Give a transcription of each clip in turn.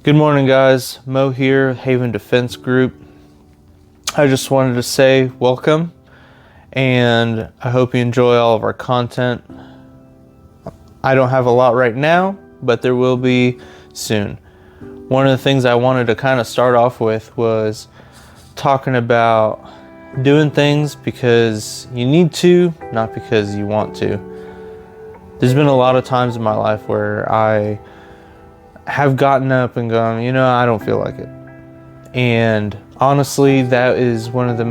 Good morning, guys. Mo here, Haven Defense Group. I just wanted to say welcome, and I hope you enjoy all of our content. I don't have a lot right now, but there will be soon. One of the things I wanted to kind of start off with was talking about doing things because you need to, not because you want to. There's been a lot of times in my life where I have gotten up and gone, I don't feel like it. And honestly, that was one of the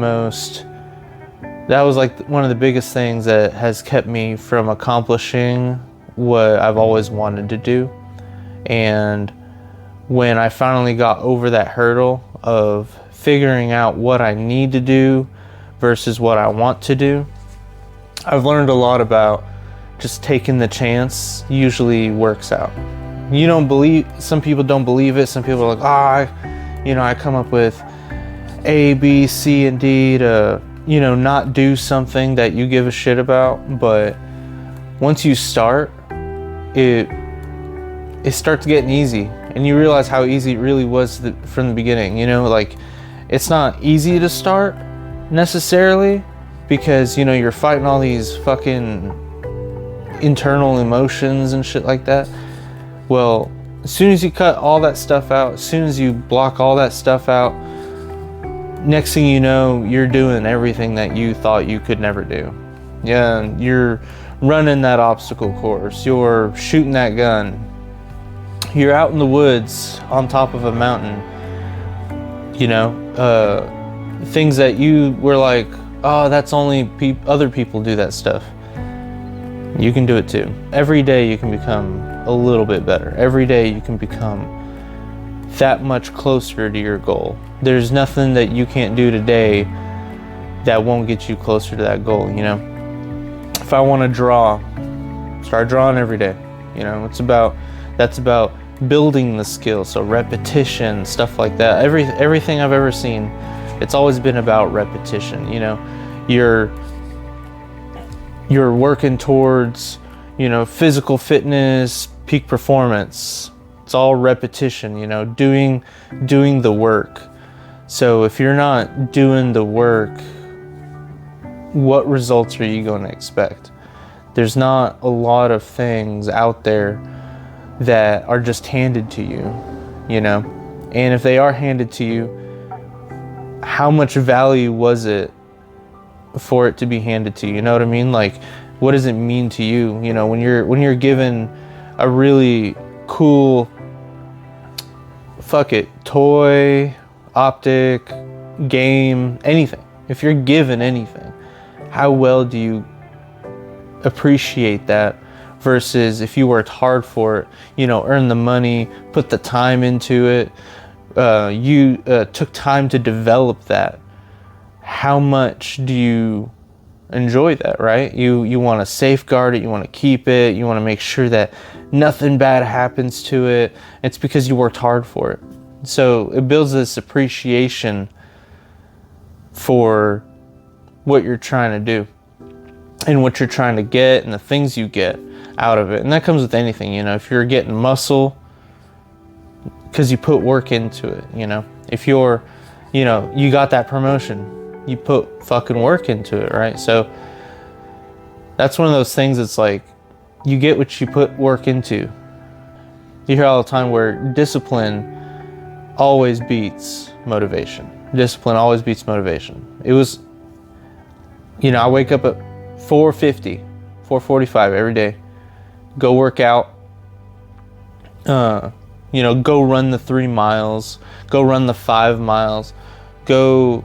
biggest things that has kept me from accomplishing what I've always wanted to do. And when I finally got over that hurdle of figuring out what I need to do versus what I want to do, I've learned a lot about just taking the chance usually works out. Some people don't believe it. Some people are like, I come up with A, B, C, and D to, not do something that you give a shit about. But once you start, it starts getting easy. And you realize how easy it really was from the beginning. It's not easy to start necessarily because, you're fighting all these fucking internal emotions and shit like that. Well, as soon as you cut all that stuff out, as soon as you block all that stuff out, next thing you know, you're doing everything that you thought you could never do. Yeah, you're running that obstacle course, you're shooting that gun, you're out in the woods on top of a mountain, things that you were like, oh, that's only other people do that stuff. You can do it too. Every day you can become a little bit better. Every day you can become that much closer to your goal. There's nothing that you can't do today that won't get you closer to that goal, If I want to draw, start drawing every day. That's about building the skill. So repetition, stuff like that. Everything I've ever seen, it's always been about repetition. You're working towards, physical fitness, peak performance. It's all repetition, doing the work. So if you're not doing the work, what results are you going to expect? There's not a lot of things out there that are just handed to you, And if they are handed to you, how much value was it for it to be handed to you? You know what I mean? Like, what does it mean to you? When you're given a really cool toy, optic, game, anything. If you're given anything, how well do you appreciate that versus if you worked hard for it, earn the money, put the time into it, you took time to develop that. How much do you enjoy that, right? You want to safeguard it, you want to keep it, you want to make sure that nothing bad happens to it. It's because you worked hard for it. So it builds this appreciation for what you're trying to do and what you're trying to get and the things you get out of it. And that comes with anything, if you're getting muscle because you put work into it, if you're, you got that promotion, you put fucking work into it, right? So that's one of those things that's like, you get what you put work into. You hear all the time where discipline always beats motivation. Discipline always beats motivation. It was, I wake up at 4:50, 4:45 every day, go work out, go run the 3 miles, go run the 5 miles, go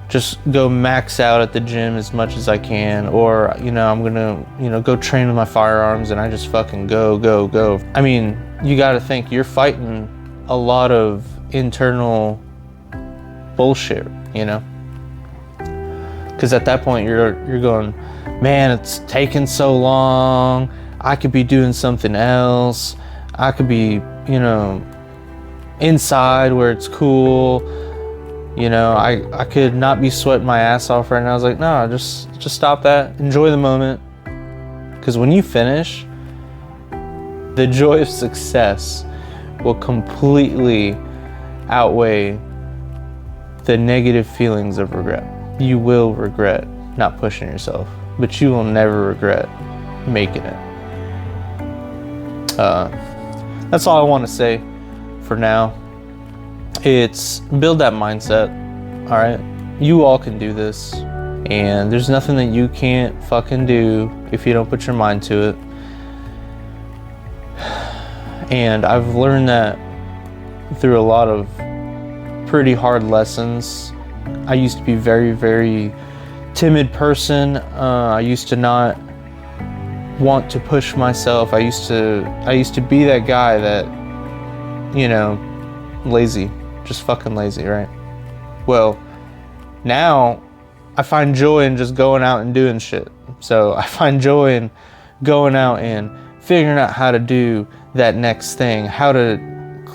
just go max out at the gym as much as I can, or I'm gonna go train with my firearms and I just fucking go. I mean, you got to think you're fighting a lot of internal bullshit, because at that point you're going, man, it's taking so long, I could be doing something else, I could be inside where it's cool. I could not be sweating my ass off right now. I was like, no, just stop that. Enjoy the moment. Because when you finish, the joy of success will completely outweigh the negative feelings of regret. You will regret not pushing yourself, but you will never regret making it. That's all I want to say for now. It's build that mindset. All right, you all can do this, and there's nothing that you can't fucking do if you don't put your mind to it. And I've learned that through a lot of pretty hard lessons. I used to be very, very timid person. I used to not want to push myself. I used to be that guy that, you know, lazy, just fucking lazy, right? Well, now I find joy in just going out and doing shit. So I find joy in going out and figuring out how to do that next thing, how to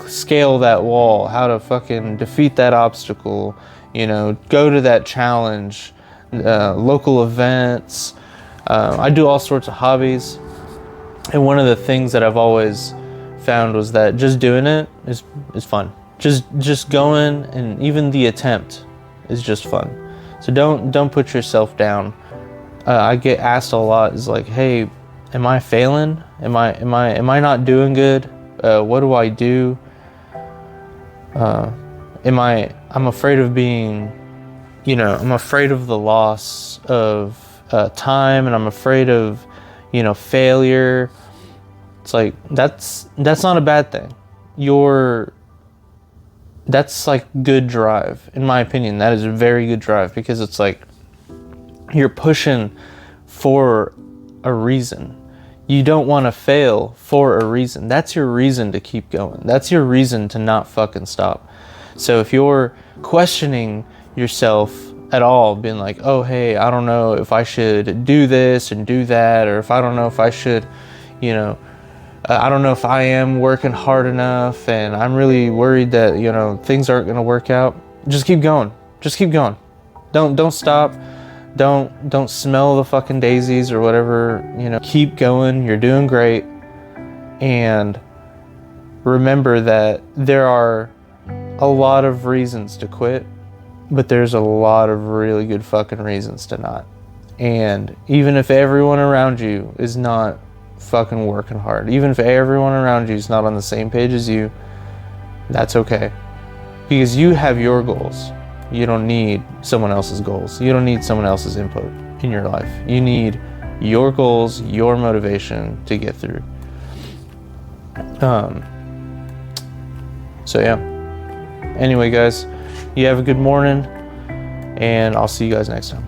scale that wall, how to fucking defeat that obstacle, you know, go to that challenge, local events. I do all sorts of hobbies, and one of the things that I've always found was that just doing it is fun. Just going, and even the attempt is just fun. So don't put yourself down. I get asked a lot, is like, hey, am I failing? Am I not doing good? What do I do? I'm afraid of being, you know, I'm afraid of the loss of time, and I'm afraid of, you know, failure. It's like, that's not a bad thing. That's like good drive. In my opinion, that is a very good drive, because it's like, you're pushing for a reason. You don't want to fail for a reason. That's your reason to keep going. That's your reason to not fucking stop. So if you're questioning yourself at all, being like, oh, hey, I don't know if I should do this and do that, or if I don't know if I should, you know, I don't know if I am working hard enough, and I'm really worried that, you know, things aren't going to work out. Just keep going. Just keep going. Don't stop. Don't smell the fucking daisies or whatever, you know. Keep going. You're doing great. And remember that there are a lot of reasons to quit, but there's a lot of really good fucking reasons to not. And even if everyone around you is not fucking working hard, even if everyone around you is not on the same page as you, that's okay. Because you have your goals. You don't need someone else's goals. You don't need someone else's input in your life. You need your goals, your motivation to get through. So yeah. Anyway, guys, you have a good morning, and I'll see you guys next time.